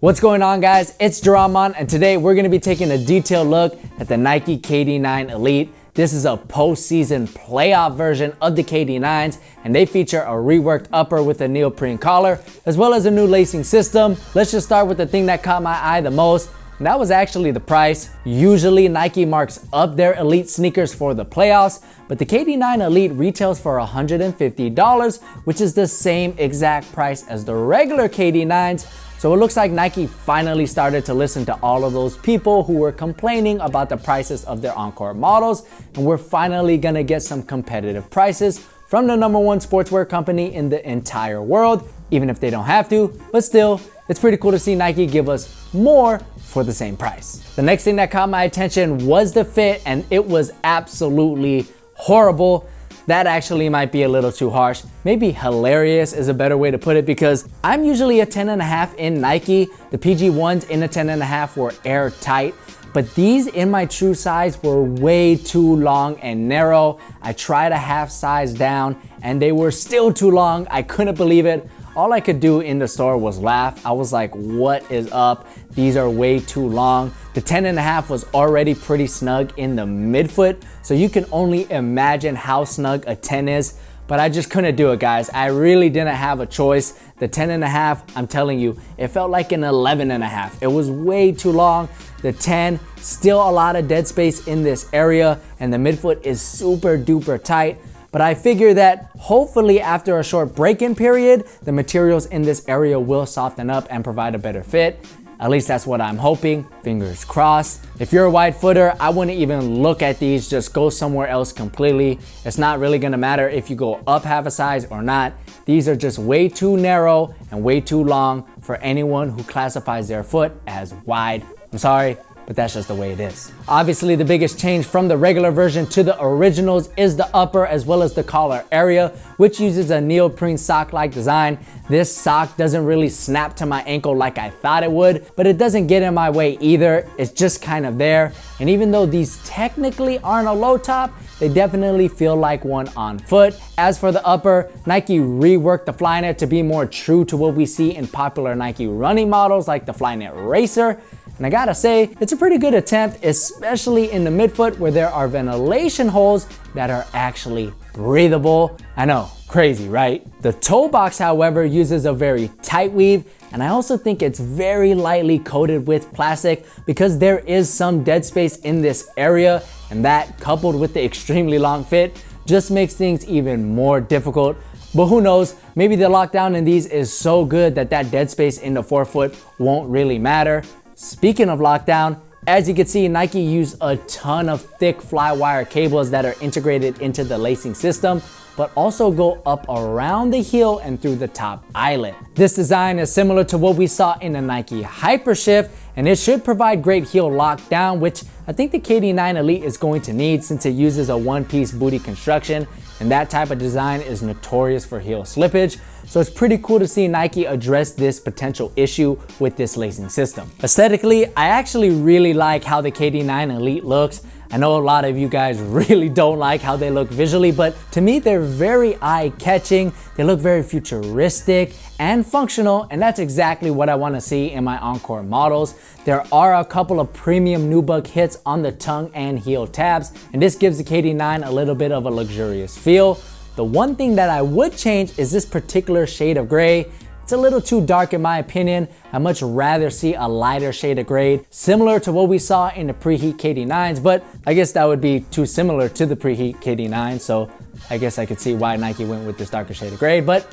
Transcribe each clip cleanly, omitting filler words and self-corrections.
What's going on, guys? It's JAHRONMON, and today we're going to be taking a detailed look at the Nike KD9 Elite. This is a postseason playoff version of the KD9s, and they feature a reworked upper with a neoprene collar, as well as a new lacing system. Let's just start with the thing that caught my eye the most, and that was actually the price. Usually Nike marks up their Elite sneakers for the playoffs, but the KD9 Elite retails for $150, which is the same exact price as the regular KD9s. So it looks like Nike finally started to listen to all of those people who were complaining about the prices of their on-court models, and we're finally gonna get some competitive prices from the #1 sportswear company in the entire world, even if they don't have to, but still, it's pretty cool to see Nike give us more for the same price. The next thing that caught my attention was the fit, and it was absolutely horrible. That actually might be a little too harsh. Maybe hilarious is a better way to put it, because I'm usually a 10.5 in Nike. The PG1s in a 10.5 were airtight, but these in my true size were way too long and narrow. I tried a half size down and they were still too long. I couldn't believe it. All I could do in the store was laugh. I was like, what is up? These are way too long. The 10.5 was already pretty snug in the midfoot, so you can only imagine how snug a 10 is, but I just couldn't do it, guys. I really didn't have a choice. The 10.5, I'm telling you, it felt like an 11.5. It was way too long. The 10, still a lot of dead space in this area, and the midfoot is super duper tight. But I figure that hopefully after a short break-in period, the materials in this area will soften up and provide a better fit. At least that's what I'm hoping, fingers crossed. If you're a wide footer, I wouldn't even look at these, just go somewhere else completely. It's not really gonna matter if you go up half a size or not. These are just way too narrow and way too long for anyone who classifies their foot as wide. I'm sorry, but that's just the way it is. Obviously, the biggest change from the regular version to the originals is the upper as well as the collar area, which uses a neoprene sock-like design. This sock doesn't really snap to my ankle like I thought it would, but it doesn't get in my way either. It's just kind of there. And even though these technically aren't a low top, they definitely feel like one on foot. As for the upper, Nike reworked the Flyknit to be more true to what we see in popular Nike running models like the Flyknit Racer. And I gotta say, it's a pretty good attempt, especially in the midfoot where there are ventilation holes that are actually breathable. I know, crazy, right? The toe box, however, uses a very tight weave, and I also think it's very lightly coated with plastic because there is some dead space in this area, and that, coupled with the extremely long fit, just makes things even more difficult. But who knows, maybe the lockdown in these is so good that that dead space in the forefoot won't really matter. Speaking of lockdown, as you can see, Nike used a ton of thick fly wire cables that are integrated into the lacing system, but also go up around the heel and through the top eyelet. This design is similar to what we saw in the Nike Hypershift, and it should provide great heel lockdown, which I think the KD9 Elite is going to need since it uses a one-piece booty construction, and that type of design is notorious for heel slippage. So it's pretty cool to see Nike address this potential issue with this lacing system. Aesthetically, I actually really like how the KD9 Elite looks. I know a lot of you guys really don't like how they look visually, but to me, they're very eye-catching. They look very futuristic and functional, and that's exactly what I want to see in my on-court models. There are a couple of premium nubuck hits on the tongue and heel tabs, and this gives the KD9 a little bit of a luxurious feel. The one thing that I would change is this particular shade of gray. It's a little too dark in my opinion. I'd much rather see a lighter shade of gray, similar to what we saw in the preheat KD9s, but I guess that would be too similar to the preheat KD9, so I guess I could see why Nike went with this darker shade of gray, but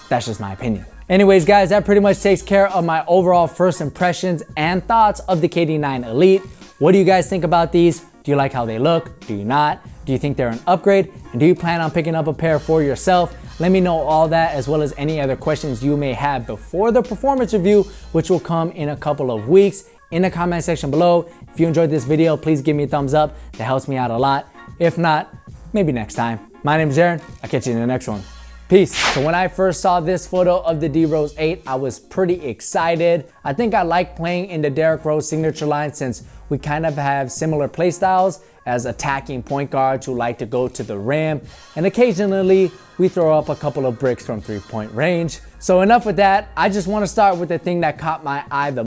that's just my opinion. Anyways, guys, that pretty much takes care of my overall first impressions and thoughts of the KD9 Elite. What do you guys think about these? Do you like how they look? Do you not? Do you think they're an upgrade? And do you plan on picking up a pair for yourself? Let me know all that, as well as any other questions you may have before the performance review, which will come in a couple of weeks, in the comment section below. If you enjoyed this video, please give me a thumbs up. That helps me out a lot. If not, maybe next time. My name is Aaron. I'll catch you in the next one. Peace. So when I first saw this photo of the D Rose 8, I was pretty excited. I think I like playing in the Derrick Rose signature line since we kind of have similar play styles as attacking point guards who like to go to the rim, and occasionally we throw up a couple of bricks from 3-point range. So enough with that. I just want to start with the thing that caught my eye the